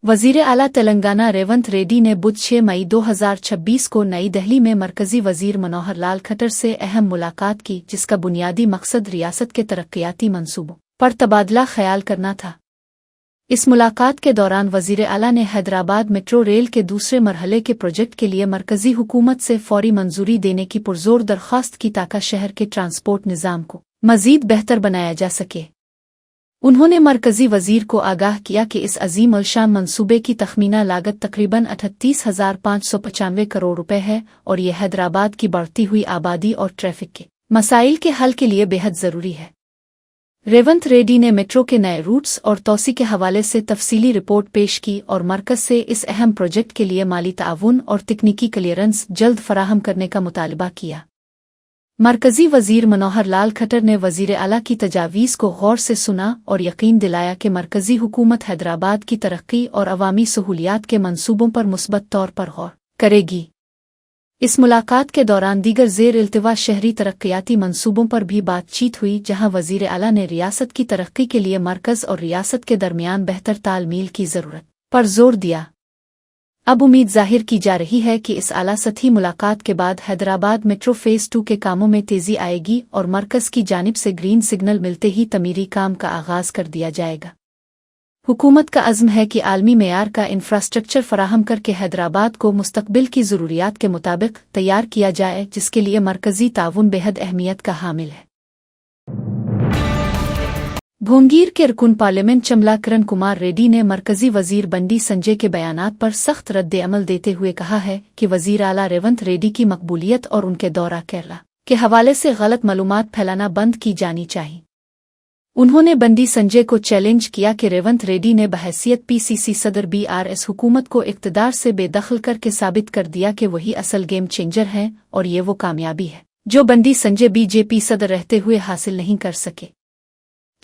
वजीर आला तेलंगाना रेवंत रेड्डी ने बुध 6 मई 2026 को नई दिल्ली में मरकजी वजीर मनोहर लाल खट्टर से अहम मुलाकात की, जिसका बुनियादी मकसद रियासत के तरक्याती मंसूबों पर तबादला ख्याल करना था। इस मुलाकात के दौरान वजीर आला ने हैदराबाद मेट्रो रेल के दूसरे मरहले के प्रोजेक्ट के लिए मरकजी हुकूमत से फौरी मंजूरी देने की पुरजोर दरख्वास्त की ताकि शहर के ट्रांसपोर्ट निज़ाम को मजीद बेहतर बनाया जा सके। उन्होंने मरकजी वजीर को आगाह किया कि इस अजीम अलशान मंसूबे की तखमीना लागत तकरीबन 38,595 करोड़ रुपए है और ये हैदराबाद की बढ़ती हुई आबादी और ट्रैफिक के मसाइल के हल के लिए बेहद ज़रूरी है। रेवंत रेड्डी ने मेट्रो के नए रूट्स और तौसी के हवाले से तफसीली रिपोर्ट पेश की और मरकज से इस अहम प्रोजेक्ट के लिए माली ताउन और तकनीकी क्लियरेंस जल्द फराहम करने का मुतालबा किया। मरकजी वजीर मनोहर लाल खट्टर ने वजीर आला की तजावीज़ को गौर से सुना और यकीन दिलाया कि मरकजी हुकूमत हैदराबाद की तरक्की और अवामी सहूलियात के मंसूबों पर मुस्बत तौर पर गौर करेगी। इस मुलाकात के दौरान दीगर ज़ेर इल्तिवा शहरी तरक्याती मंसूबों पर भी बातचीत हुई, जहां वजीर आला ने रियासत की तरक्की के लिए मरकज़ और रियासत के दरमियान बेहतर तालमील की ज़रूरत पर जोर दिया। अब उम्मीद जाहिर की जा रही है कि इस आला सतही मुलाकात के बाद हैदराबाद मेट्रो फेज़ 2 के कामों में तेज़ी आएगी और मरकज़ की जानिब से ग्रीन सिग्नल मिलते ही तमीरी काम का आगाज़ कर दिया जाएगा। हुकूमत का अज़्म है कि आलमी मेयार का इंफ्रास्ट्रक्चर फराहम करके हैदराबाद को मुस्तकबिल की ज़रूरियात के मुताबिक तैयार किया जाए, जिसके लिए मरकज़ी ताउन बेहद अहमियत का हामिल है। भोंगीर के रुकन पार्लियामेंट चमला किरण कुमार रेड्डी ने मरकजी वजीर बंडी संजय के बयानात पर सख्त रद्द अमल देते हुए कहा है कि वजीर आला रेवंत रेड्डी की मकबूलियत और उनके दौरा केरला के हवाले से गलत मालूमात फैलाना बंद की जानी चाहिए। उन्होंने बंडी संजय को चैलेंज किया कि रेवंत रेड्डी ने बहैसियत पीसीसी सदर बीआरएस हुकूमत को इक़्तिदार से बेदखल करके साबित कर दिया कि वही असल गेम चेंजर हैं और ये वो कामयाबी है जो बंडी संजय बीजेपी सदर रहते हुए हासिल नहीं कर सके।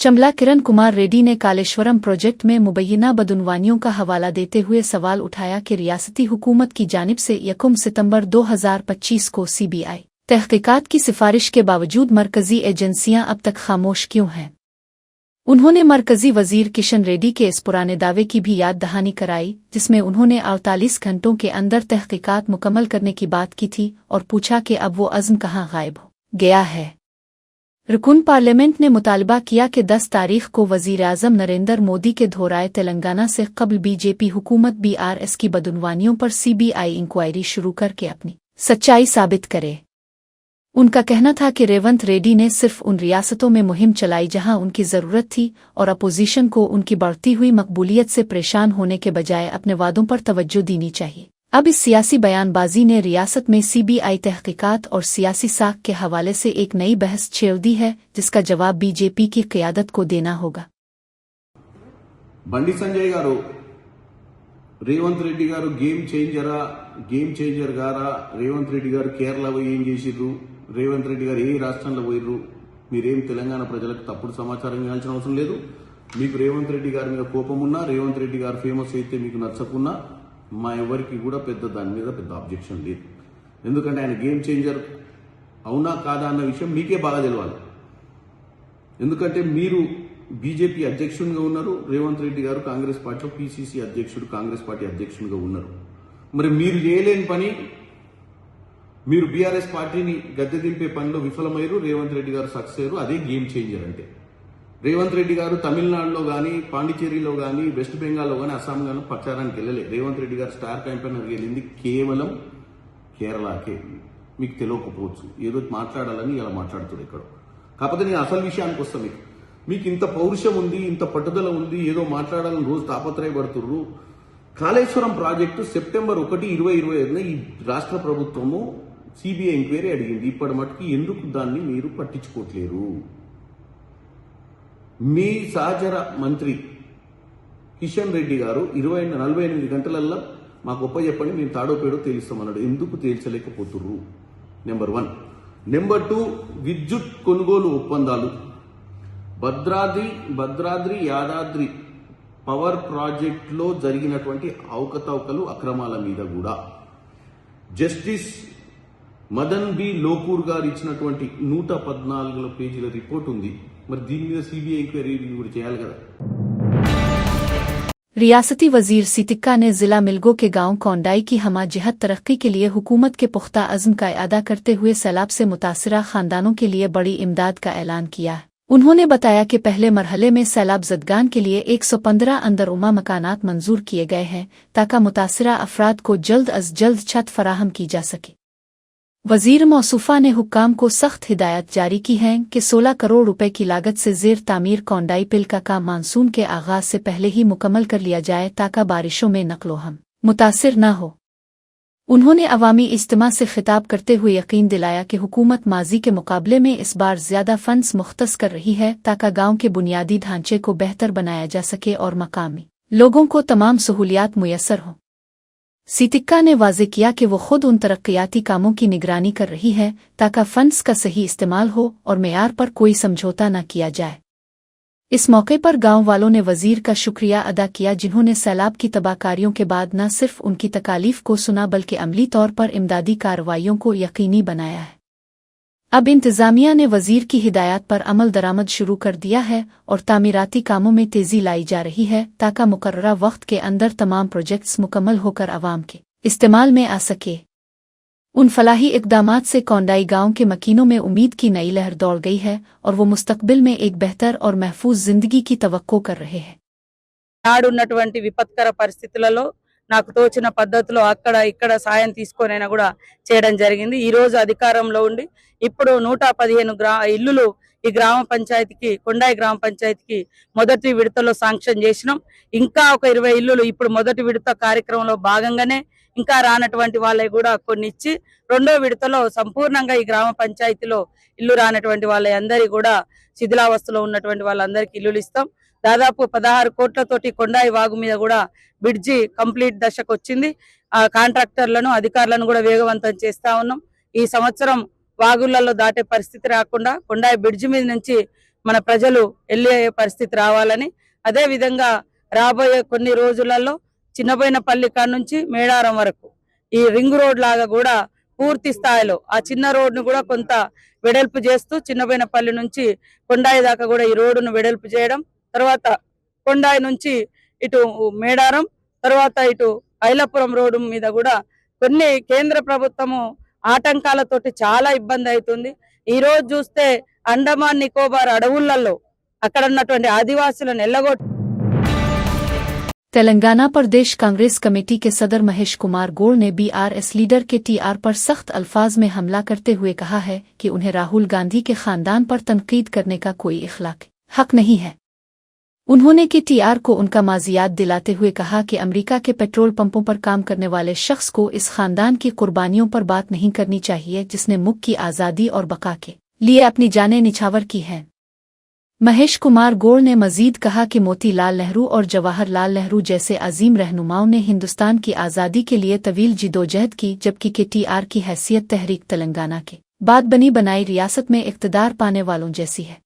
चमला किरण कुमार रेड्डी ने कालेश्वरम प्रोजेक्ट में मुबैना बदउनवानियों का हवाला देते हुए सवाल उठाया कि रियासती हुकूमत की जानिब से 1 सितंबर 2025 को सीबीआई तहकीकात की सिफारिश के बावजूद मरकजी एजेंसियां अब तक खामोश क्यों हैं। उन्होंने मरकजी वजीर किशन रेड्डी के इस पुराने दावे की भी याद दहानी कराई, जिसमें उन्होंने 48 घंटों के अंदर तहकीकात मुकम्मल करने की बात की थी और पूछा कि अब वो अज़्म कहाँ गायब हो गया है। रुकन पार्लियामेंट ने मुतालबा किया कि 10 तारीख को वजीर आज़म नरेंद्र मोदी के दौराए तेलंगाना से कबल बीजेपी हुकूमत बीआरएस की बदउनवानियों पर सीबीआई इंक्वायरी शुरू करके अपनी सच्चाई साबित करे। उनका कहना था कि रेवंत रेड्डी ने सिर्फ उन रियासतों में मुहिम चलाई जहां उनकी ज़रूरत थी और अपोजिशन को उनकी बढ़ती हुई मकबूलियत से परेशान होने के बजाय अपने वादों पर तवज्जो देनी चाहिए। अब इस सियासी बयानबाजी ने रियासत में सीबीआई तहकीकात और सियासी साख के हवाले से एक नई बहस छेड़ दी है, जिसका जवाब बीजेपी की क़यादत को देना होगा। बंडी संजय गारू రేవంత్ రెడ్డి గారు గేమ్ చేంజర్ గారా? రేవంత్ రెడ్డి గారు కేరళ పోయి ఏం చేసిర్రు? రేవంత్ రెడ్డి గారు ఏ రాష్ట్రంలో పోయిర్రు? మీరేం తెలంగాణ ప్రజలకు తప్పుడు సమాచారం ఇవ్వాల్సిన అవసరం లేదు। మీకు రేవంత్ రెడ్డి గారి మీద కోపం ఉన్నా, రేవంత్ రెడ్డి గారు ఫేమస్ అయితే మీకు నచ్చకున్నా మా ఎవరికి కూడా దాని మీద పెద్ద అబ్జెక్షన్ లేదు। ఎందుకంటే ఆయన గేమ్ చేంజర్ అవునా కాదా అన్న విషయం మీకే బాగా తెలియాలి। ఎందుకంటే మీరు బీజేపీ అధ్యక్షుడిగా ఉన్నారు, రేవంత్ రెడ్డి గారు కాంగ్రెస్ పార్టీలో పీసీసీ అధ్యక్షుడు, కాంగ్రెస్ పార్టీ అధ్యక్షుడిగా ఉన్నారు। మరి మీరు చేయలేని పని, మీరు బీఆర్ఎస్ పార్టీని గద్దె దింపే పనిలో విఫలమయ్యారు, రేవంత్ రెడ్డి గారు సక్సెస్ అయ్యారు। అదే గేమ్ చేంజర్ అంటే। రేవంత్ రెడ్డి గారు తమిళనాడులో కానీ, పాండిచేరిలో కానీ, వెస్ట్ బెంగాల్లో కానీ, అస్సాం గాను ప్రచారానికి వెళ్ళలే। రేవంత్ రెడ్డి గారు స్టార్ క్యాంపెయినర్ వెళ్ళింది కేవలం కేరళకే। మీకు తెలియకపోవచ్చు, ఏదో మాట్లాడాలని ఇలా మాట్లాడుతుంది ఇక్కడ। కాకపోతే నేను అసలు విషయానికి వస్తాను। మీకు ఇంత పౌరుషం ఉంది, ఇంత పట్టుదల ఉంది, ఏదో మాట్లాడాలని రోజు తాపత్రయపడుతుర్రు। కాళేశ్వరం ప్రాజెక్టు సెప్టెంబర్ 1, 2025 ఈ రాష్ట్ర ప్రభుత్వము సిబిఐ ఎంక్వైరీ అడిగింది। ఇప్పటి మటుకు ఎందుకు దాన్ని మీరు పట్టించుకోవట్లేరు? మీ సహచర మంత్రి కిషన్ రెడ్డి గారు 48 గంటలల్లో మాకు చెప్పండి, మేము తాడోపేడో తేలుస్తామన్నాడు। ఎందుకు తేల్చలేకపోతుర్రు? నెంబర్ 1। నెంబర్ 2, విద్యుత్ కొనుగోలు ఒప్పందాలు భద్రాద్రి యాదాద్రి పవర్ ప్రాజెక్టులో జరిగినటువంటి అవకతవకలు, అక్రమాల మీద కూడా జస్టిస్ మదన్ బి లోకూర్ గారు ఇచ్చినటువంటి 114 పేజీల రిపోర్ట్ ఉంది। మరి దీని మీద సిబిఐ ఎంక్వైరీ కూడా చేయాలి కదా। रियासती वजीर सितिक्का ने जिला मिलगो के गांव कोंडाई की हमा जिहत तरक्की के लिए हुकूमत के पुख्ता अज़्म का अदा करते हुए सैलाब से मुतासरा खानदानों के लिए बड़ी इमदाद का ऐलान किया है। उन्होंने बताया कि पहले मरहले में सैलाब ज़दगान के लिए 115 अंदरुमा मकानात मंजूर किए गए हैं ताकि मुतासरा अफराद को जल्द अज जल्द छत फराहम की जा सके। वजीर मौसूफा ने हुक्काम को सख्त हिदायत जारी की है कि 16 करोड़ रुपए की लागत से ज़ेर तामीर कोंडाई पिल का काम मानसून के आगाज से पहले ही मुकम्मल कर लिया जाए ताकि बारिशों में नक़्लो हम मुतासिर न हो। उन्होंने अवामी इज्तिमा से खिताब करते हुए यकीन दिलाया कि हुकूमत माजी के मुकाबले में इस बार ज़्यादा फंड्स मुख्तस कर रही है ताकि गाँव के बुनियादी ढांचे को बेहतर बनाया जा सके और मकामी लोगों को तमाम सहूलियात मुयस्सर हों। सितिक्का ने वाज़े किया कि वो खुद उन तरक्याती कामों की निगरानी कर रही है ताकि फंड्स का सही इस्तेमाल हो और मेयार पर कोई समझौता न किया जाए। इस मौके पर गांव वालों ने वजीर का शुक्रिया अदा किया जिन्होंने सैलाब की तबाहकारियों के बाद न सिर्फ उनकी तकालीफ को सुना बल्कि अमली तौर पर इमदादी कार्रवाइयों को यकीनी बनाया है। अब इंतज़ामिया ने वजीर की हिदायत पर अमल दरामद शुरू कर दिया है और तामीराती कामों में तेज़ी लाई जा रही है ताकि मुकर्ररा वक्त के अंदर तमाम प्रोजेक्ट्स मुकम्मल होकर आवाम के इस्तेमाल में आ सके। उन फलाही इक़दामात से कोंडाई गांव के मकीनों में उम्मीद की नई लहर दौड़ गई है और वो मुस्तकबिल में एक बेहतर और महफूज जिंदगी की तवक्को कर रहे हैं। నాడున్నటువంటి విపత్కర పరిస్థితులలో నాకు తోచిన పద్ధతిలో అక్కడ ఇక్కడ సాయం తీసుకొనైనా కూడా చేయడం జరిగింది। ఈ రోజు అధికారంలో ఉండి ఇప్పుడు 115 ఇల్లులు ఈ గ్రామ పంచాయతీకి కొండాయి గ్రామ పంచాయతీకి మొదటి విడతలో శాంక్షన్ చేసినాం। ఇంకా ఒక 20 ఇల్లులు ఇప్పుడు మొదటి విడత కార్యక్రమంలో భాగంగానే ఇంకా రానటువంటి వాళ్ళకి కూడా కొన్ని ఇచ్చి రెండో విడతలో సంపూర్ణంగా ఈ గ్రామ పంచాయతీలో ఇల్లు రానటువంటి వాళ్ళందరికీ కూడా శిథిలావస్థలో ఉన్నటువంటి వాళ్ళందరికీ ఇల్లులు ఇస్తాం। దాదాపు 16 కోట్లతోటి కొండాయి వాగు మీద కూడా బ్రిడ్జి కంప్లీట్ దశకు వచ్చింది। ఆ కాంట్రాక్టర్లను అధికారులను కూడా వేగవంతం చేస్తా ఉన్నాం। ఈ సంవత్సరం వాగులలో దాటే పరిస్థితి రాకుండా కొండాయి బ్రిడ్జి మీద నుంచి మన ప్రజలు వెళ్ళే పరిస్థితి రావాలని, అదే విధంగా రాబోయే కొన్ని రోజులలో చిన్నబోయినపల్లి కాడ నుంచి మేడారం వరకు ఈ రింగ్ రోడ్ లాగా కూడా పూర్తి స్థాయిలో ఆ చిన్న రోడ్ను కూడా కొంత వెడల్పు చేస్తూ చిన్నబోయినపల్లి నుంచి కొండాయి దాకా కూడా ఈ రోడ్డును వెడల్పు చేయడం, తర్వాత కొండాయి నుంచి ఇటు మేడారం తర్వాత ఇటు ఐలపురం రోడ్డు మీద కూడా కొన్ని కేంద్ర ప్రభుత్వము ఆటంకాలతోటి చాలా ఇబ్బంది అవుతుంది। ఈ రోజు చూస్తే అండమాన్ నికోబార్ అడవులలో అక్కడ ఉన్నటువంటి ఆదివాసులను ఎల్లగొట్టి तेलंगाना प्रदेश कांग्रेस कमेटी के सदर महेश कुमार गौड़ ने बीआरएस लीडर के टीआर पर सख्त अल्फाज में हमला करते हुए कहा है कि उन्हें राहुल गांधी के खानदान पर तनकीद करने का कोई इखलाक हक नहीं है। उन्होंने के टीआर को उनका माजियात दिलाते हुए कहा कि अमेरिका के पेट्रोल पंपों पर काम करने वाले शख्स को इस खानदान की कुर्बानियों पर बात नहीं करनी चाहिए जिसने मुल्क की आज़ादी और बका के लिए अपनी जानें निछावर की हैं। महेश कुमार गौड़ ने मजीद कहा कि मोतीलाल नेहरू और जवाहरलाल नेहरू जैसे अजीम रहनुमाओं ने हिंदुस्तान की आज़ादी के लिए तवील जिदोजहद की, जबकि के टीआर की हैसियत तहरीक तेलंगाना के बाद बनी बनाई रियासत में इक़्तिदार पाने वालों जैसी है।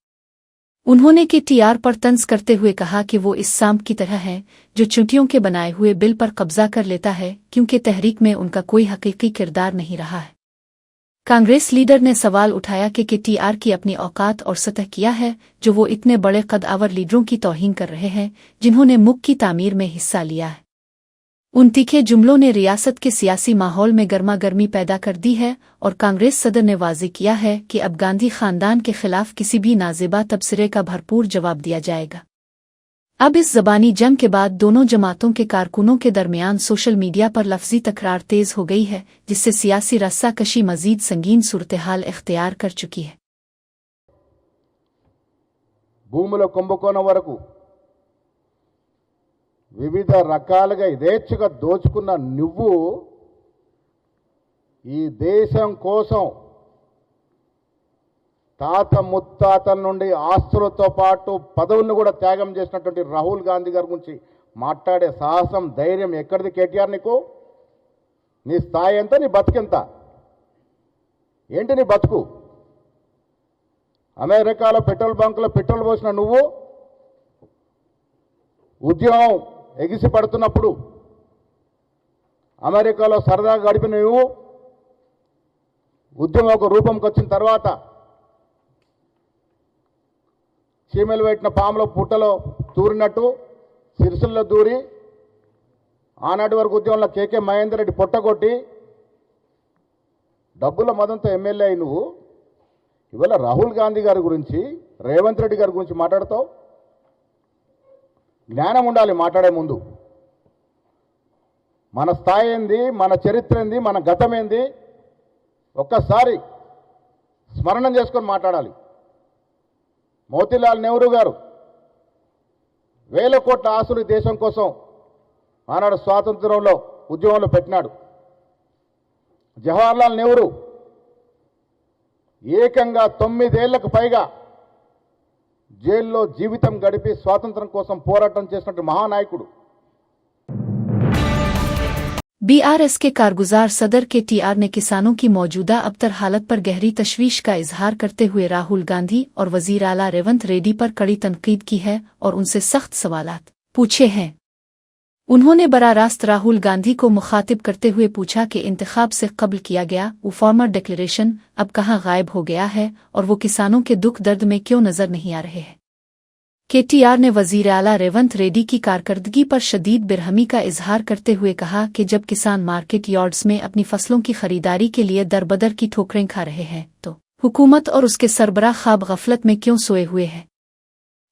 उन्होंने के टीआर पर तंज करते हुए कहा कि वो इस सांप की तरह है जो चींटियों के बनाए हुए बिल पर कब्जा कर लेता है, क्योंकि तहरीक में उनका कोई हकीकी किरदार नहीं रहा है। कांग्रेस लीडर ने सवाल उठाया कि टीआर की अपनी औकात और सतह किया है जो वो इतने बड़े कदआवर लीडरों की तौहीन कर रहे हैं जिन्होंने मुल्क की तामीर में हिस्सा लिया है। उन तीखे जुमलों ने रियासत के सियासी माहौल में गर्मा गर्मी पैदा कर दी है और कांग्रेस सदर ने वाज़े किया है कि अब गांधी खानदान के खिलाफ किसी भी नाज़ेबा तबसरे का भरपूर जवाब दिया जाएगा। अब इस ज़बानी जंग के बाद दोनों जमातों के कारकुनों के दरमियान सोशल मीडिया पर लफ्ज़ी तकरार तेज़ हो गई है, जिससे सियासी रस्साकशी मज़ीद संगीन सूरत-ए-हाल इख्तियार कर चुकी है। భూముల కుంభకోణం వరకు వివిధ రకాలుగా యథేచ్ఛగా దోచుకున్న నువ్వు ఈ దేశం కోసం తాత ముత్తాతల నుండి ఆస్తులతో పాటు పదవులను కూడా త్యాగం చేసినటువంటి రాహుల్ గాంధీ గారి గురించి మాట్లాడే సాహసం ధైర్యం ఎక్కడిది కేటీఆర్? నీకు నీ స్థాయి ఎంత, నీ బతుకెంత, ఏంటి నీ బతుకు? అమెరికాలో పెట్రోల్ బంకులో పెట్రోల్ పోసిన నువ్వు ఉద్యమం ఎగిసి పడుతున్నప్పుడు అమెరికాలో సరదాగా గడిపిన నువ్వు ఉద్యమం ఒక రూపంకి వచ్చిన తర్వాత చీమలు పెట్టిన పాములో పుట్టలో దూరినట్టు సిరిసిల్లో దూరి ఆనాటి వరకు ఉద్యమంలో కేకే మహేందర్ రెడ్డి పొట్టగొట్టి డబ్బుల మదంతో ఎమ్మెల్యే అయి నువ్వు ఇవాళ రాహుల్ గాంధీ గారి గురించి, రేవంత్ రెడ్డి గారి గురించి మాట్లాడతావు? జ్ఞానం ఉండాలి మాట్లాడే ముందు. మన స్థాయి ఏంది, మన చరిత్ర ఏంది, మన గతం ఏంది ఒక్కసారి స్మరణం చేసుకొని మాట్లాడాలి. మోతీలాల్ నెహ్రూ గారు వేల కోట్ల ఆస్తులు ఈ దేశం కోసం ఆనాడు స్వాతంత్రంలో ఉద్యమంలో పెట్టినాడు. జవహర్లాల్ నెహ్రూ ఏకంగా 9 ఏళ్లకు పైగా జైల్లో జీవితం గడిపి స్వాతంత్రం కోసం పోరాటం చేసినట్టు మహానాయకుడు. बीआरएस के कारगुजार सदर के टीआर ने किसानों की मौजूदा अबतर हालत पर गहरी तशवीश का इजहार करते हुए राहुल गांधी और वजीर आला रेवंत रेड्डी पर कड़ी तनकीद की है और उनसे सख्त सवालात पूछे हैं। उन्होंने बराह रास्त राहुल गांधी को मुखातिब करते हुए पूछा कि इंतखाब से कब्ल किया गया वो फॉर्मर डिक्लेरेशन अब कहाँ गायब हो गया है और वो किसानों के दुख दर्द में क्यों नजर नहीं आ रहे हैं। केटीआर ने वजीर आला रेवंत रेड्डी की कारकर्दगी पर शदीद बिरहमी का इजहार करते हुए कहा कि जब किसान मार्केट यार्ड्स में अपनी फसलों की खरीदारी के लिए दरबदर की ठोकरें खा रहे हैं तो हुकूमत और उसके सरबराह ख्वाब गफलत में क्यों सोए हुए हैं।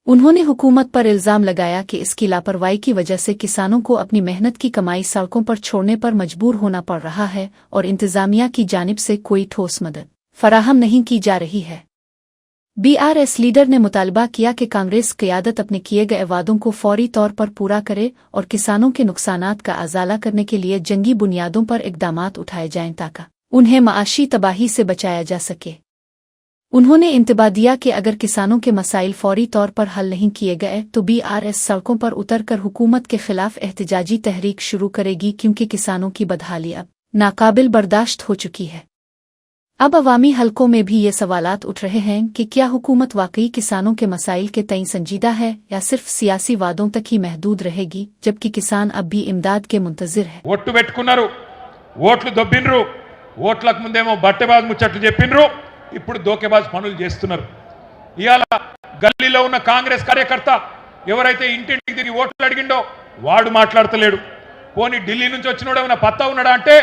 उन्होंने हुकूमत पर इल्जाम लगाया कि इसकी लापरवाही की वजह से किसानों को अपनी मेहनत की कमाई सड़कों पर छोड़ने पर मजबूर होना पड़ रहा है और इंतजामिया की जानिब से कोई ठोस मदद फराहम नहीं की जा रही है। बीआरएस लीडर ने मुतालबा किया कि कांग्रेस क़यादत अपने किए गए वादों को फौरी तौर पर पूरा करे और किसानों के नुकसानात का अजाला करने के लिए जंगी बुनियादों पर इक़दामात उठाए जाएं ताकि उन्हें माशी तबाही से बचाया जा सके। उन्होंने इंतबाह दिया कि अगर किसानों के मसाइल फौरी तौर पर हल नहीं किए गए तो बीआरएस सड़कों पर उतरकर हुकूमत के खिलाफ एहतजाजी तहरीक शुरू करेगी, क्योंकि किसानों की बदहाली अब नाकाबिल बर्दाश्त हो चुकी है। अब अवामी हलकों में भी ये सवालात उठ रहे हैं कि क्या हुकूमत वाकई किसानों के मसाइल के तई संजीदा है या सिर्फ सियासी वादों तक ही महदूद रहेगी, जबकि किसान अब भी इमदाद के मुंतजिर है। ఓట్లు పెట్టుకున్నారు, ఓట్లు దొబ్బిండ్రు, ఓట్లకు ముందేమో బట్టెబాజ్ ముచ్చట్లు చెప్పిండ్రు, ఇప్పుడు దోకెబాజ్ పనులు చేస్తున్నారు. ఇయాల గల్లీలో ఉన్న కాంగ్రెస్ కార్యకర్త ఎవరైతే ఇంటింటికి తిరిగి ఓట్లు అడిగిండో వాడు మాట్లాడతలేడు. పోనీ ఢిల్లీ నుంచి వచ్చినోడు ఏమైనా పత్తా ఉన్నాడా అంటే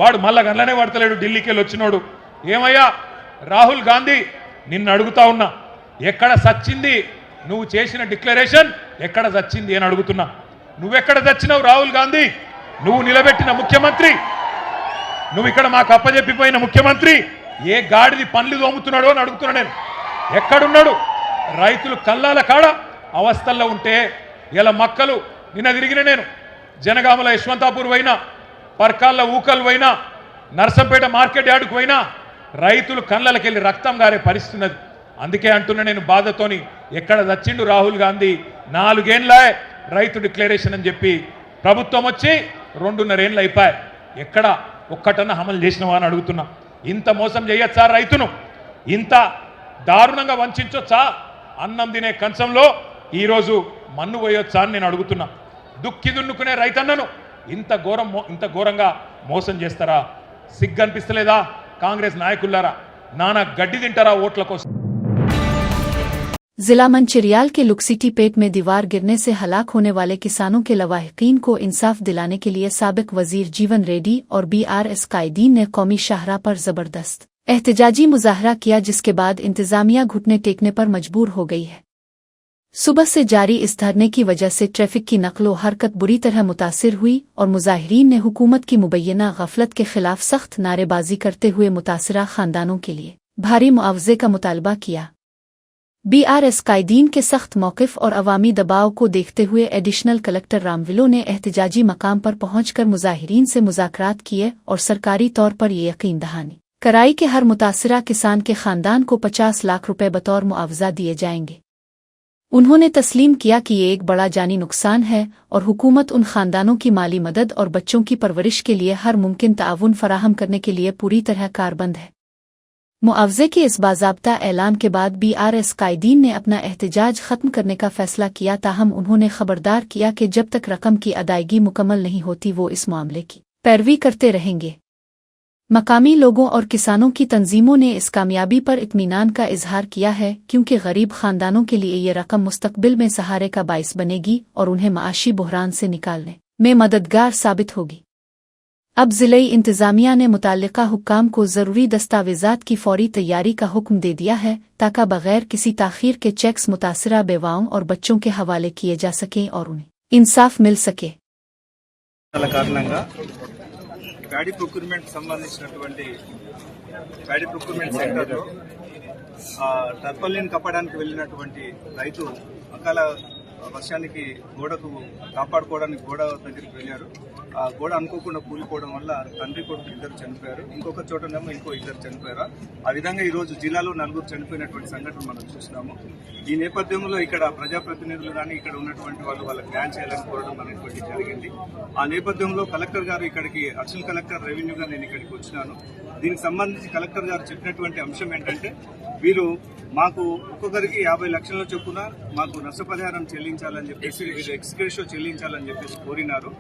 వాడు మళ్ళా గల్లనే పడతలేడు. ఢిల్లీకి వెళ్ళి వచ్చినోడు ఏమయ్యా రాహుల్ గాంధీ నిన్ను అడుగుతా ఉన్నా, ఎక్కడ సచ్చింది నువ్వు చేసిన డిక్లరేషన్, ఎక్కడ సచ్చింది అని అడుగుతున్నా. నువ్వెక్కడ సచ్చినావు రాహుల్ గాంధీ? నువ్వు నిలబెట్టిన ముఖ్యమంత్రి, నువ్వు ఇక్కడ మాకు అప్పజెప్పిపోయిన ముఖ్యమంత్రి ఏ గాడిది పనులు దోముతున్నాడో అని అడుగుతున్నా నేను. ఎక్కడున్నాడు? రైతులు కల్లాల కాడ అవస్థల్లో ఉంటే ఇలా మక్కలు నిన్న తిరిగిన నేను జనగామల యశ్వంతాపూర్ పోయినా, పర్కాళ్ళ ఊకలు పోయినా, నర్సంపేట మార్కెట్ యార్డుకు పోయినా రైతులు కళ్ళకెళ్ళి రక్తం గారే పరిస్థితి ఉన్నది. అందుకే అంటున్నా నేను బాధతోని, ఎక్కడ చచ్చిండు రాహుల్ గాంధీ? 4 ఏళ్ళే రైతు డిక్లరేషన్ అని చెప్పి ప్రభుత్వం వచ్చి 2.5 ఏళ్ళు అయిపోయాయి. ఎక్కడ ఒక్కటన్నా అమలు చేసినవా అని అడుగుతున్నా. ఇంత మోసం చేయొచ్చా రైతును? ఇంత దారుణంగా వంచొచ్చా? అన్నం తినే కంచంలో ఈరోజు మన్ను పోయొచ్చా అని నేను అడుగుతున్నా. దుక్కి దున్నుకునే రైతన్నను ఇంత ఘోరంగా మోసం చేస్తారా? సిగ్గనిపిస్తలేదా కాంగ్రెస్ నాయకులారా? నానా గడ్డి తింటారా ఓట్ల కోసం? जिला मंचिरियाल के लुक्सिटी पेट में दीवार गिरने से हलाक होने वाले किसानों के लवाहिकीन को इंसाफ दिलाने के लिए साबिक वजीर जीवन रेड्डी और बीआरएस कायदीन ने कौमी शाहराह पर जबरदस्त एहतजाजी मुजाहरा किया, जिसके बाद इंतजामिया घुटने टेकने पर मजबूर हो गई है। सुबह से जारी इस धरने की वजह से ट्रैफिक की नकलो हरकत बुरी तरह मुतासिर हुई और मुजाहिरीन ने हुकूमत की मुबैना गफलत के खिलाफ सख्त नारेबाजी करते हुए मुतासिरा खानदानों के लिए भारी मुआवजे का मुतालबा किया। बीआरएस कायदीन के सख्त मौक़िफ़ और अवामी दबाव को देखते हुए एडिशनल कलेक्टर रामविलो ने एहतजाजी मकाम पर पहुंचकर मुजाहिरीन से मुज़ाकरात किए और सरकारी तौर पर ये यकीन दहानी कराई कि हर मुतासिरा किसान के खानदान को 50 लाख रुपए बतौर मुआवजा दिए जाएंगे। उन्होंने तस्लीम किया कि ये एक बड़ा जानी नुकसान है और हुकूमत उन खानदानों की माली मदद और बच्चों की परवरिश के लिए हर मुमकिन ताउन फराहम करने के लिए पूरी तरह कारबंद है। मुआवजे के इस बाज़ाब्ता ऐलान के बाद बीआरएस कायदीन ने अपना एहतजाज ख़त्म करने का फ़ैसला किया, ताहम उन्होंने खबरदार किया कि जब तक रकम की अदायगी मुकम्मल नहीं होती वो इस मामले की पैरवी करते रहेंगे। मकामी लोगों और किसानों की तंजीमों ने इस कामयाबी पर इत्मीनान का इजहार किया है, क्योंकि गरीब खानदानों के लिए ये रकम मुस्तकबिल में सहारे का बाइस बनेगी और उन्हें माशी बुहरान से निकालने में मददगार साबित होगी। अब ज़िले इंतज़ामिया ने मुताल्लिका हुक्काम को ज़रूरी दस्तावेज़ात की फौरी तैयारी का हुक्म दे दिया है ताकि बग़ैर किसी ताख़ीर के चेक्स मुतासिरा बेवाओं और बच्चों के हवाले किए जा सकें और उन्हें इंसाफ मिल सके। కారణంగా ప్యాడీ ప్రొక్యూర్మెంట్ సంబంధించినటువంటి ప్యాడీ ప్రొక్యూర్మెంట్ సెంటర్లో టర్పల్లిని కప్పడానికి వెళ్ళినటువంటి రైతు అకాల వర్షానికి గోడకు కాపాడుకోవడానికి గోడ దగ్గరికి వెళ్ళారు. ఆ గోడ అనుకోకుండా కూలిపోవడం వల్ల తండ్రి కొడుకు ఇద్దరు చనిపోయారు. ఇంకొక చోటనేమో ఇంకో ఇద్దరు చనిపోయారు. ఆ విధంగా ఈరోజు జిల్లాలో 4 చనిపోయినటువంటి సంఘటన మనం చూసినాము. ఈ నేపథ్యంలో ఇక్కడ ప్రజాప్రతినిధులు కానీ ఇక్కడ ఉన్నటువంటి వాళ్ళకి న్యాయం చేయాలని కోరడం అనేటువంటి జరిగింది. ఆ నేపథ్యంలో కలెక్టర్ గారు ఇక్కడికి అడిషనల్ కలెక్టర్ రెవెన్యూగా నేను ఇక్కడికి వచ్చినాను. దీనికి సంబంధించి కలెక్టర్ గారు చెప్పినటువంటి అంశం ఏంటంటే వీరు మాకు ఒక్కొక్కరికి 50 లక్షల చొప్పున మాకు నష్టపరిహారం చెల్లించాలని చెప్పేసి వీరు ఎక్స్గ్రేషియో చెల్లించాలని చెప్పేసి కోరినారు.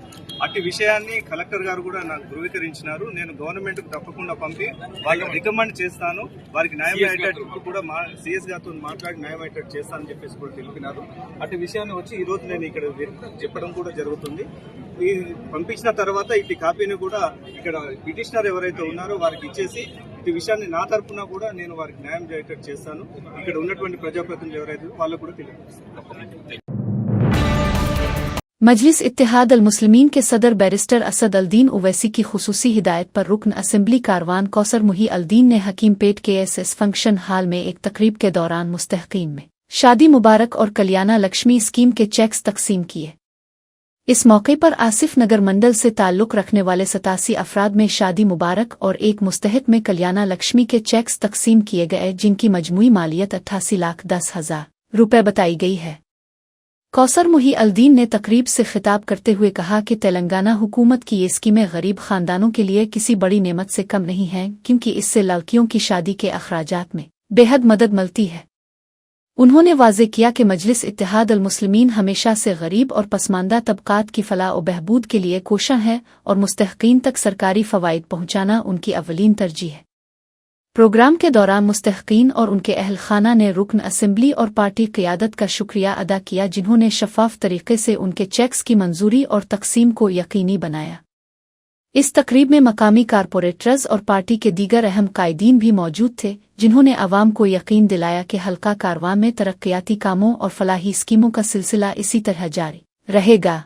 అట్టి విషయాన్ని కలెక్టర్ గారు కూడా నాకు ధృవీకరించినారు. నేను గవర్నమెంట్ కు తప్పకుండా పంపి వాళ్ళకి రికమెండ్ చేస్తాను, వారికి న్యాయం అయ్యేటట్టు కూడా సిఎస్ గారితో మాట్లాడి న్యాయం అయ్యేటట్టు చేస్తానని చెప్పేసి కూడా తెలిపినారు. అట్టి విషయాన్ని వచ్చి ఈ రోజు నేను ఇక్కడ చెప్పడం కూడా జరుగుతుంది. ఈ పంపించిన తర్వాత ఇటు కాపీని కూడా ఇక్కడ పిటిషనర్ ఎవరైతే ఉన్నారో వారికి ఇచ్చేసి ఈ విషయాన్ని నా తరఫున కూడా నేను వారికి న్యాయం చేసేటట్టు చేస్తాను. ఇక్కడ ఉన్నటువంటి ప్రజాప్రతినిధులు ఎవరైతే వాళ్ళకు కూడా తెలియజేస్తాను. मजलिस इत्तेहाद अल मुस्लिमीन के सदर बैरिस्टर असद अल्दीन ओवैसी की खुसूसी हिदायत पर रुकन असेंबली कारवान कौसर मुही अल्दीन ने हकीमपेट के एसएस फंक्शन हाल में एक तकरीब के दौरान मुस्तहकीन में शादी मुबारक और कल्याणा लक्ष्मी स्कीम के चेक्स तकसीम किए। इस मौके पर आसिफ नगर मंडल से ताल्लुक रखने वाले 87 अफराद में शादी मुबारक और एक मुस्तहक में कल्याणा लक्ष्मी के चेक्स तकसीम किए गए, जिनकी मजमूई मालियत 88,10,000 रुपये बताई गई है। कौसर मुही अल्दीन ने तकरीब से खिताब करते हुए कहा कि तेलंगाना हुकूमत की ये स्कीमें गरीब खानदानों के लिए किसी बड़ी नेमत से कम नहीं हैं, क्योंकि इससे लड़कियों की शादी के अखराजात में बेहद मदद मिलती है। उन्होंने वाज़े किया कि मजलिस इत्तेहाद अल मुस्लिमीन हमेशा से गरीब और पसमानदा तबकात की फलाह और बहबूद के लिए कोशां है और मुस्तहकीन तक सरकारी फ़वाइद पहुँचाना उनकी अव्वलीन तरजीह है। प्रोग्राम के दौरान मुस्तहकीन और उनके अहल खाना ने रुकन असेंबली और पार्टी क़यादत का शुक्रिया अदा किया, जिन्होंने शफ़ाफ तरीके से उनके चेक्स की मंजूरी और तकसीम को यकीनी बनाया। इस तकरीब में मकामी कारपोरेटर्स और पार्टी के दीगर अहम कायदीन भी मौजूद थे, जिन्होंने अवाम को यकीन दिलाया कि हल्का कारवां में तरक्याती कामों और फलाही स्कीमों का सिलसिला इसी तरह जारी रहेगा।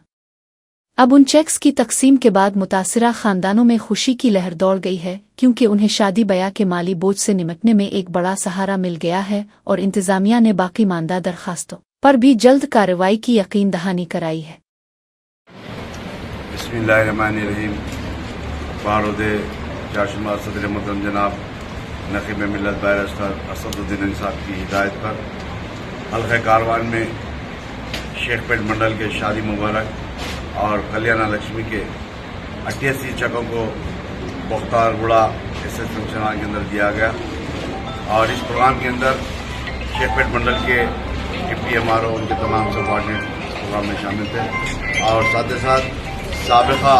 अब उन चेक्स की तकसीम के बाद मुतासिरा खानदानों में खुशी की लहर दौड़ गई है, क्योंकि उन्हें शादी ब्याह के माली बोझ से निपटने में एक बड़ा सहारा मिल गया है और इंतजामिया ने बाकी मानदा दरखास्तों पर भी जल्द कार्रवाई की यकीन दहानी कराई है। बिस्मिल्लाहिर्रहमानिर्रहीम। बारोदे चाशुमार सदर मुहतरम जनाब नकीब मिल्लत बैरिस्टर असदुद्दीन साहब की हिदायत पर हल्के कारवान में शेखपेट मंडल के शादी मुबारक और कल्याणा लक्ष्मी के 88 चकों को पुख्तारगुड़ा एसएस फंक्शन हॉल के अंदर दिया गया और इस प्रोग्राम के अंदर शेखपेट मंडल के डिप्टी एमआरओ उनके तमाम सबॉर्डिनेट प्रोग्राम में शामिल थे और साथ ही साथ साबिका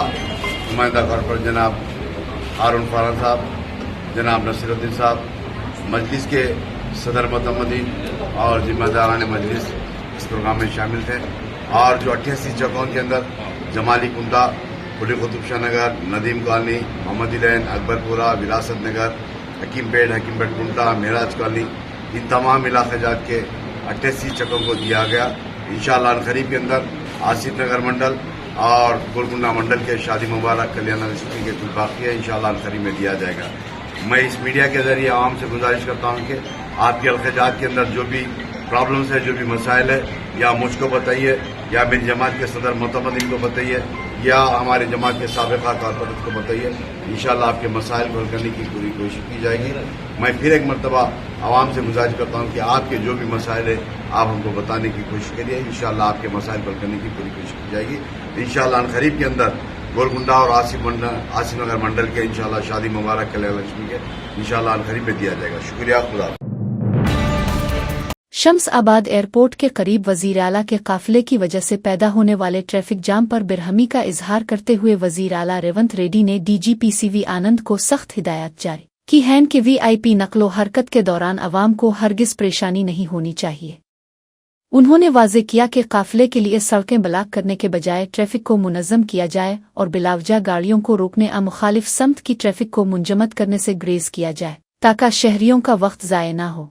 नुमाइंदा कॉर्पोरेट जनाब हारून फारा साहब, जनाब नसीरुद्दीन साहब, मजलिस के सदर मतमदीन और जिम्मेदारान मजलिस इस प्रोग्राम में शामिल थे और जो 88 जगहों के अंदर जमाली कुंदा, कुली कुतुब शाह नगर, नदीम कॉलोनी, मोहम्मदी लैन, अकबरपुरा, विरासत नगर, हकीमपेट कुंटा, मेराज कॉलोनी, इन तमाम इलाके जात के 88 जगहों को दिया गया। इंशाअल्लाह करीब के अंदर आसिफ नगर मंडल और गोलकुंडा मंडल के शादी मुबारक कल्याणा लक्ष्मी के कुल बाकी है, इंशाअल्लाह करीब में दिया जाएगा। मैं इस मीडिया के जरिए आवाम से गुजारिश करता हूँ कि आपके अलखजात के अंदर जो भी प्रॉब्लम्स है, जो भी मसाइल है, या मुझको बताइए या मेरी जमात के सदर मोतमदीन को बताइए या हमारे जमात के साबिका कारपोरेट को बताइए। इंशाअल्लाह आपके मसाइल को हल करने की पूरी कोशिश की जाएगी। मैं फिर एक मरतबा आवाम से गुजारिश करता हूँ कि आपके जो भी मसाइल है आप हमको बताने की कोशिश करिए। इंशाअल्लाह आपके मसाइल को हल करने की पूरी कोशिश की जाएगी। इंशाअल्लाह करीब के अंदर गोलकुंडा और आसिफ नगर मंडल के इंशाअल्लाह शादी मुबारक कल्याण लक्ष्मी के इंशाअल्लाह करीब में दिया जाएगा। शुक्रिया। खुदा। शम्स आबाद एयरपोर्ट के करीब वजीर आला के काफिले की वजह से पैदा होने वाले ट्रैफिक जाम पर बिरहमी का इजहार करते हुए वजीर आला रेवंत रेड्डी ने डीजीपी सीवी आनंद को सख्त हिदायत जारी की है कि वीआईपी नकलो हरकत के दौरान अवाम को हरगिज परेशानी नहीं होनी चाहिए। उन्होंने वाजे किया कि काफिले के लिए सड़कें ब्लॉक करने के बजाय ट्रैफिक को मुनज़्ज़म किया जाए और बिलावजा गाड़ियों को रोकने और मुखालिफ समत की ट्रैफिक को मुंजमद करने से ग्रेज किया जाए ताकि शहरियों का वक्त ज़ाय ना हो।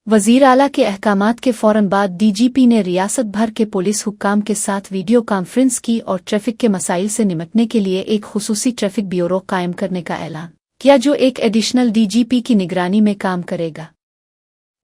वज़ीर आला के अहकामात के फौरन बाद DGP ने रियासत भर के पुलिस हुक्काम के साथ वीडियो कॉन्फ्रेंस की और ट्रैफिक के मसाइल से निपटने के लिए एक खुसूसी ट्रैफिक ब्यूरो कायम करने का ऐलान किया जो एक एडिशनल DGP की निगरानी में काम करेगा।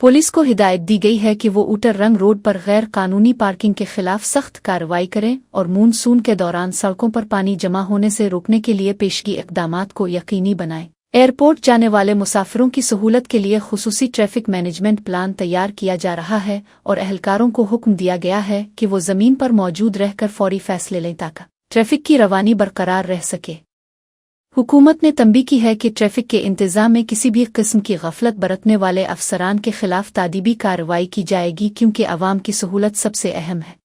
पुलिस को हिदायत दी गई है कि वो ऊटर रंग रोड पर गैर कानूनी पार्किंग के खिलाफ सख्त कार्रवाई करें और मानसून के दौरान सड़कों पर पानी जमा होने से रोकने के लिए पेशगी इक़दामात को यकीनी बनाएं। एयरपोर्ट जाने वाले मुसाफिरों की सहूलत के लिए खुसूसी ट्रैफिक मैनेजमेंट प्लान तैयार किया जा रहा है और अहलकारों को हुक्म दिया गया है कि वो ज़मीन पर मौजूद रहकर फौरी फैसले लें ताकि ट्रैफिक की रवानी बरकरार रह सके। हुकूमत ने तंबीह की है कि ट्रैफिक के इंतज़ाम में किसी भी किस्म की गफलत बरतने वाले अफसरान के खिलाफ तादीबी कार्रवाई की जाएगी क्योंकि अवाम की सहूलत सबसे अहम है।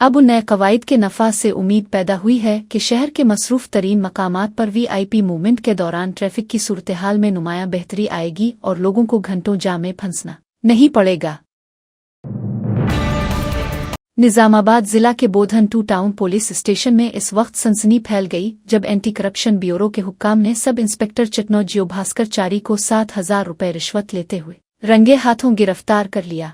अब उन नए कवायद के नफाज से उम्मीद पैदा हुई है कि शहर के मसरूफ़ तरीन मकामात पर VIP मूवमेंट के दौरान ट्रैफिक की सूरत हाल में नुमायां बेहतरी आएगी और लोगों को घंटों जाम में फंसना नहीं पड़ेगा। निजामाबाद जिला के बोधन 2 टाउन पुलिस स्टेशन में इस वक्त सनसनी फैल गई जब एंटी करप्शन ब्यूरो के हुक्काम ने सब इंस्पेक्टर चटनो जियो भास्कर चारी को 7,000 रुपये रिश्वत लेते हुए रंगे हाथों गिरफ्तार कर लिया।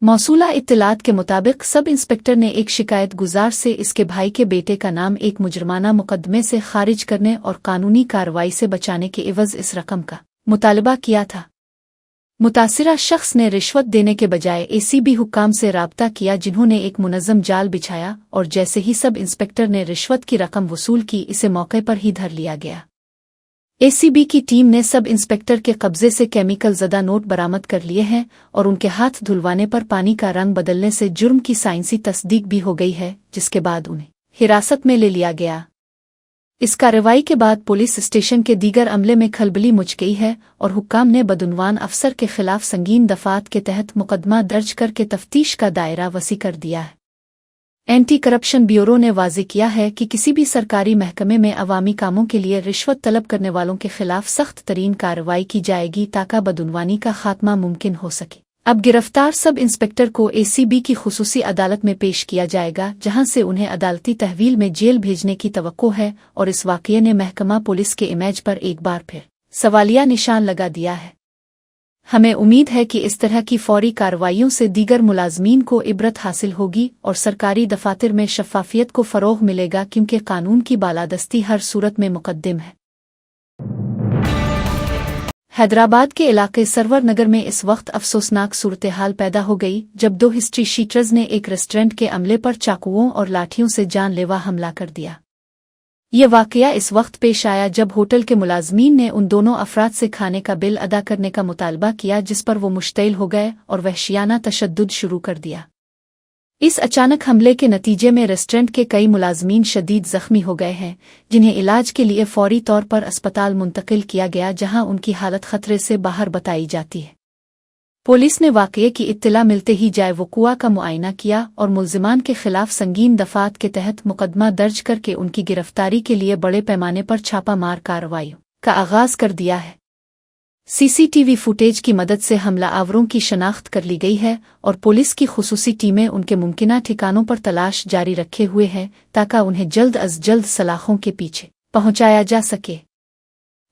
मौसूला इत्तलात के मुताबिक सब इंस्पेक्टर ने एक शिकायत गुजार से इसके भाई के बेटे का नाम एक मुजरमाना मुकदमे से खारिज करने और कानूनी कार्रवाई से बचाने के एवज इस रकम का मुतालबा किया था। मुतासिरा शख्स ने रिश्वत देने के बजाय ACB हुक्काम से राब्ता किया जिन्होंने एक मुनज़्ज़म जाल बिछाया और जैसे ही सब इंस्पेक्टर ने रिश्वत की रकम वसूल की इसे मौके पर ही धर लिया गया। ACB की टीम ने सब इंस्पेक्टर के कब्जे से केमिकल ज़दा नोट बरामद कर लिए हैं और उनके हाथ धुलवाने पर पानी का रंग बदलने से जुर्म की साइंसी तस्दीक भी हो गई है, जिसके बाद उन्हें हिरासत में ले लिया गया। इस कार्रवाई के बाद पुलिस स्टेशन के दीगर अमले में खलबली मच गई है और हुक्काम ने बदउनवान अफसर के खिलाफ संगीन दफात के तहत मुकदमा दर्ज करके तफ्तीश का दायरा वसी कर दिया है। एंटी करप्शन ब्यूरो ने वाज़ेह किया है कि किसी भी सरकारी महकमे में अवामी कामों के लिए रिश्वत तलब करने वालों के खिलाफ सख्त तरीन कार्रवाई की जाएगी ताकि बदउनवानी का खात्मा मुमकिन हो सके। अब गिरफ्तार सब इंस्पेक्टर को ACB की खुसूसी अदालत में पेश किया जाएगा जहां से उन्हें अदालती तहवील में जेल भेजने की तवक्को है और इस वाक़ये ने महकमा पुलिस के इमेज पर एक बार फिर सवालिया निशान लगा दिया है। हमें उम्मीद है कि इस तरह की फौरी कार्रवाइयों से दीगर मुलाजमीन को इबरत हासिल होगी और सरकारी दफातर में शफाफियत को फ़रोग़ मिलेगा क्योंकि कानून की बालादस्ती हर सूरत में मुकद्दम है। हैदराबाद के इलाके सरवर नगर में इस वक्त अफसोसनाक सूरत हाल पैदा हो गई जब 2 हिस्ट्री शीटर्स ने एक रेस्टोरेंट के अमले पर चाकुओं और लाठियों से जानलेवा हमला कर दिया। ये वाक़या इस वक्त पेश आया जब होटल के मुलाजमीन ने उन दोनों अफराद से खाने का बिल अदा करने का मुतालबा किया जिस पर वो मुश्तइल हो गए और वहशियाना तशद्दुद शुरू कर दिया। इस अचानक हमले के नतीजे में रेस्टोरेंट के कई मुलाजमीन शदीद जख्मी हो गए हैं जिन्हें इलाज के लिए फौरी तौर पर अस्पताल मुंतकिल किया गया जहां उनकी हालत खतरे से बाहर बताई जाती है। पुलिस ने वाक़ये की इत्तला मिलते ही जाए वक़ुआ का मुआयना किया और मुल्ज़िमान के खिलाफ संगीन दफात के तहत मुकदमा दर्ज करके उनकी गिरफ्तारी के लिए बड़े पैमाने पर छापा मार कार्रवाई का आगाज कर दिया है। CCTV फुटेज की मदद से हमला आवरों की शनाख्त कर ली गई है और पुलिस की खुसूसी टीमें उनके मुमकिना ठिकानों पर तलाश जारी रखे हुए हैं ताकि उन्हें जल्द अज जल्द सलाखों के पीछे पहुंचाया जा सके।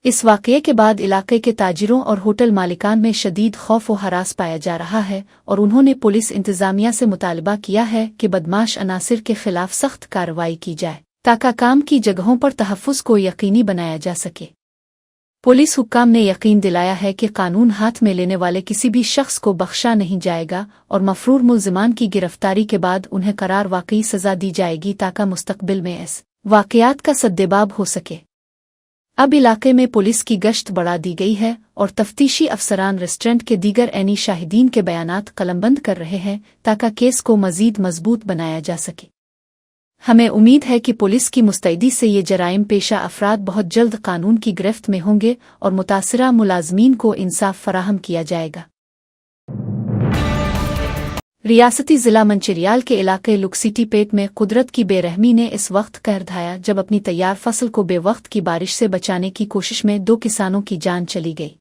इस वाक़ये के बाद इलाके के ताजिरों और होटल मालिकान में शदीद खौफ व हरास पाया जा रहा है और उन्होंने पुलिस इंतज़ामिया से मुतालबा किया है कि बदमाश अनासिर के खिलाफ सख्त कार्रवाई की जाए ताकि काम की जगहों पर तहफ़्फ़ुज़ को यकीनी बनाया जा सके। पुलिस हुक्काम ने यकीन दिलाया है कि कानून हाथ में लेने वाले किसी भी शख्स को बख्शा नहीं जाएगा और मफरूर मुल्ज़िमान की गिरफ्तारी के बाद उन्हें करार वाकई सज़ा दी जाएगी ताकि मुस्तक़बिल में ऐसे वाक़यात का सद्देबाब हो सके। अब इलाके में पुलिस की गश्त बढ़ा दी गई है और तफ्तीशी अफसरान रेस्टोरेंट के दीगर ऐनी शाहिदीन के बयानात कलमबंद कर रहे हैं ताकि केस को मज़ीद मजबूत बनाया जा सके। हमें उम्मीद है कि पुलिस की मुस्तैदी से ये जराइम पेशा अफराद बहुत जल्द कानून की गिरफ्त में होंगे और मुतासिरा मुलाजमीन को इंसाफ फराहम किया जाएगा। रियासती जिला मंचिरियाल के इलाके लुकसिटी पेट में कुदरत की बेरहमी ने इस वक्त कहर ढाया जब अपनी तैयार फसल को बेवक्त की बारिश से बचाने की कोशिश में 2 किसानों की जान चली गई।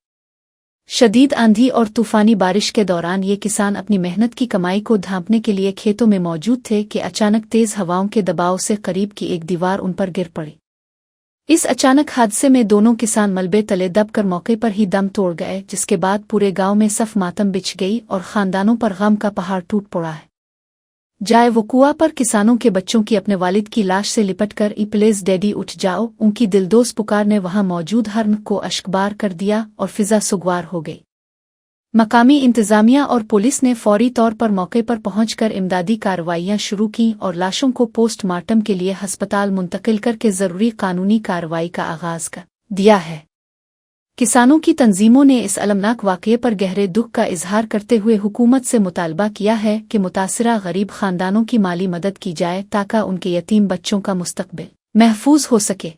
शदीद आंधी और तूफानी बारिश के दौरान ये किसान अपनी मेहनत की कमाई को ढांपने के लिए खेतों में मौजूद थे कि अचानक तेज हवाओं के दबाव से करीब की एक दीवार उन पर गिर पड़ी। इस अचानक हादसे में दोनों किसान मलबे तले दबकर मौके पर ही दम तोड़ गए, जिसके बाद पूरे गांव में सफ मातम बिछ गई और खानदानों पर गम का पहाड़ टूट पड़ा है। जाए वो कुआ पर किसानों के बच्चों की अपने वालिद की लाश से लिपटकर "ई प्लीज डैडी उठ जाओ" उनकी दिलदोज पुकार ने वहां मौजूद हर को अश्कबार कर दिया और फिजा सुगवार हो गई। मकामी इंतजामिया और पुलिस ने फौरी तौर पर मौके पर पहुंचकर इमदादी कार्रवाइयां शुरू की और लाशों को पोस्टमार्टम के लिए अस्पताल मुंतकिल करके जरूरी कानूनी कार्रवाई का आगाज कर दिया है। किसानों की तंजीमों ने इस अलमनाक वाक़ये पर गहरे दुख का इजहार करते हुए हुकूमत से मुतालबा किया है कि मुतासिरा गरीब खानदानों की माली मदद की जाए ताकि उनके यतीम बच्चों का मुस्तकबिल महफूज हो सके।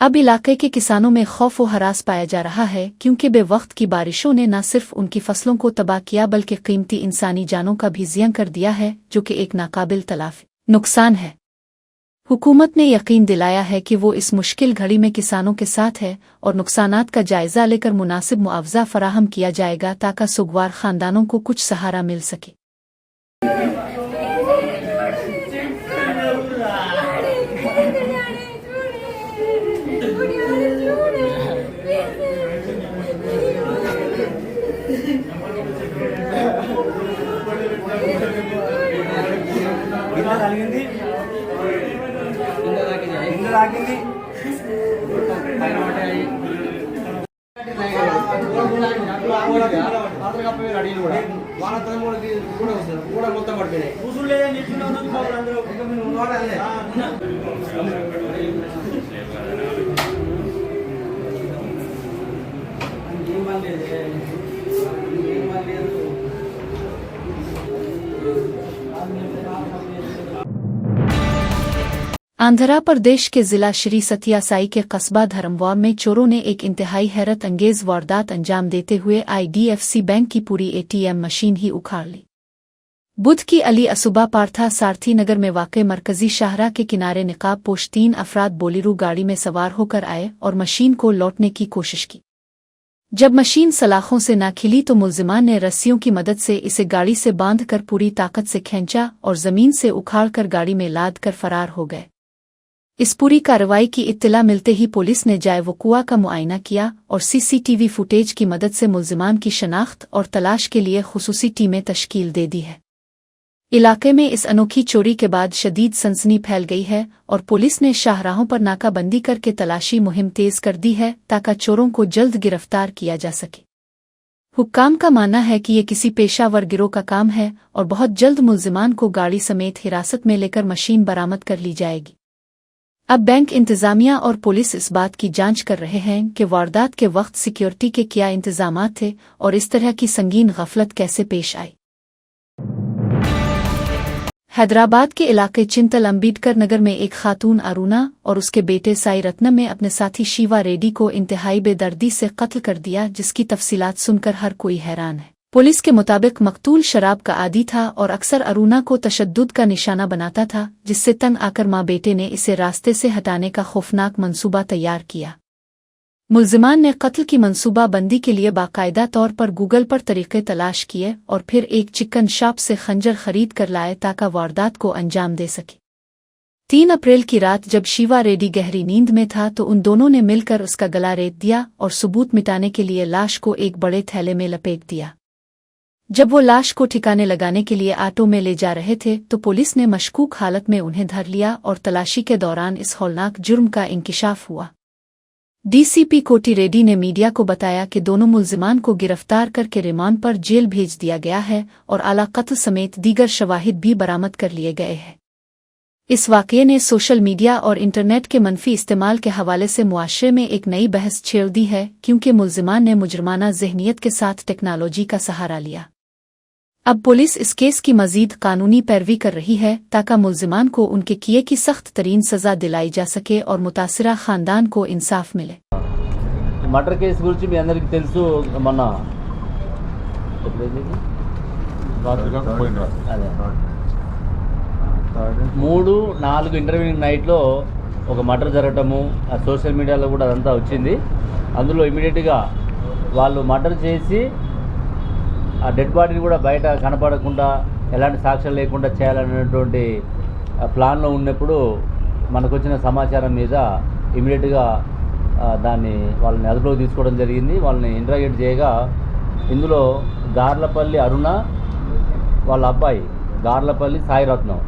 अब इलाके के किसानों में खौफ व हरास पाया जा रहा है, क्योंकि बेवक्त की बारिशों ने न सिर्फ उनकी फसलों को तबाह किया बल्कि कीमती इंसानी जानों का भी ज़ियां कर दिया है, जो कि एक नाकाबिल तलाफी नुकसान है। हुकूमत ने यकीन दिलाया है कि वो इस मुश्किल घड़ी में किसानों के साथ है और नुकसानात का जायजा लेकर मुनासिब मुआवजा फराहम किया जाएगा ताकि सुगवार खानदानों को कुछ सहारा मिल सके। आंध्र प्रदेश के जिला श्री सत्यासाई के कस्बा धर्मवार में चोरों ने एक इंतहाई हैरत अंगेज वारदात अंजाम देते हुए IDFC बैंक की पूरी ATM मशीन ही उखाड़ ली। बुध की अली असुबह पार्था सारथी नगर में वाक़ मरकजी शाहरा के किनारे निकाब पोश 3 अफराद बोलेरो गाड़ी में सवार होकर आए और मशीन को लौटने की कोशिश की। जब मशीन सलाखों से ना खिली तो मुल्जिमान ने रस्सियों की मदद से इसे गाड़ी से बांधकर पूरी ताकत से खींचा और जमीन से उखाड़कर गाड़ी में लाद कर फरार हो गए। इस पूरी कार्रवाई की इत्तला मिलते ही पुलिस ने जाए वक़ुआ का मुआयना किया और CCTV फुटेज की मदद से मुल्जिमान की शनाख्त और तलाश के लिए खुसूसी टीमें तश्कील दे दी है। इलाके में इस अनोखी चोरी के बाद शदीद सनसनी फैल गई है और पुलिस ने शाहराहों पर नाकाबंदी करके तलाशी मुहिम तेज कर दी है ताकि चोरों को जल्द गिरफ्तार किया जा सके। हुक्काम का मानना है कि ये किसी पेशावर गिरोह का काम है और बहुत जल्द मुल्जिमान को गाड़ी समेत हिरासत में लेकर मशीन बरामद कर ली जाएगी। अब बैंक इंतजामिया और पुलिस इस बात की जांच कर रहे हैं कि वारदात के वक्त सिक्योरिटी के क्या इंतजामात थे और इस तरह की संगीन गफलत कैसे पेश आई। हैदराबाद के इलाके चिंतल अम्बेडकर नगर में एक खातून अरुणा और उसके बेटे साई रत्नम ने अपने साथी शिवा रेड्डी को इंतहाई बेदर्दी से कत्ल कर दिया, जिसकी तफसीलात सुनकर हर कोई हैरान है। पुलिस के मुताबिक मकतूल शराब का आदी था और अक्सर अरुणा को तशद्दुद का निशाना बनाता था, जिससे तंग आकर माँ बेटे ने इसे रास्ते से हटाने का खौफनाक मंसूबा तैयार किया। मुल्जिमान ने कत्ल की मंसूबा बंदी के लिए बाकायदा तौर पर गूगल पर तरीके तलाश किए और फिर एक चिकन शॉप से खंजर खरीद कर लाए ताकि वारदात को अंजाम दे सके। 3 अप्रैल की रात जब शिवा रेड्डी गहरी नींद में था तो उन दोनों ने मिलकर उसका गला रेत दिया और सबूत मिटाने के लिए लाश को एक बड़े थैले में लपेट दिया। जब वो लाश को ठिकाने लगाने के लिए ऑटो में ले जा रहे थे तो पुलिस ने मशकूक हालत में उन्हें धर लिया और तलाशी के दौरान इस हौलनाक जुर्म का इंकिशाफ हुआ। DCP कोटी रेड्डी ने मीडिया को बताया कि दोनों मुल्जिमान को गिरफ्तार करके रिमांड पर जेल भेज दिया गया है और आला कत्ल समेत दीगर शवाहिद भी बरामद कर लिए गए हैं। इस वाक़ये ने सोशल मीडिया और इंटरनेट के मनफी इस्तेमाल के हवाले से मुआशरे में एक नई बहस छेड़ दी है, क्योंकि मुल्जिमान ने मुजरमाना ज़हनियत के साथ टेक्नोलॉजी का सहारा लिया। अब पुलिस इस केस की मजीद कानूनी पैरवी कर रही है ताकि मुल्जिमान को उनके किए की सख्त तरीन सजा दिलाई जा सके और मुतासिरा खानदान को इंसाफ मिले। मर्डर केस गुరించి మీ అందరికీ తెలుసు, మొన్న 3-4 ఇంటర్వ్యూయింగ్ నైట్లో ఒక మర్డర్ జరగటము సోషల్ మీడియాలో కూడా అదంతా వచ్చింది. అందులో ఇమీడియట్గా వాళ్ళు మర్డర్ చేసి ఆ డెడ్ బాడీని కూడా బయట కనపడకుండా ఎలాంటి సాక్ష్యాలు లేకుండా చేయాలనేటువంటి ప్లాన్లో ఉన్నప్పుడు మనకు వచ్చిన సమాచారం మీద ఇమీడియట్గా దాన్ని వాళ్ళని అదుపులోకి తీసుకోవడం జరిగింది. వాళ్ళని ఇంట్రాగేట్ చేయగా ఇందులో గార్లపల్లి అరుణ వాళ్ళ అబ్బాయి గార్లపల్లి సాయిరత్నం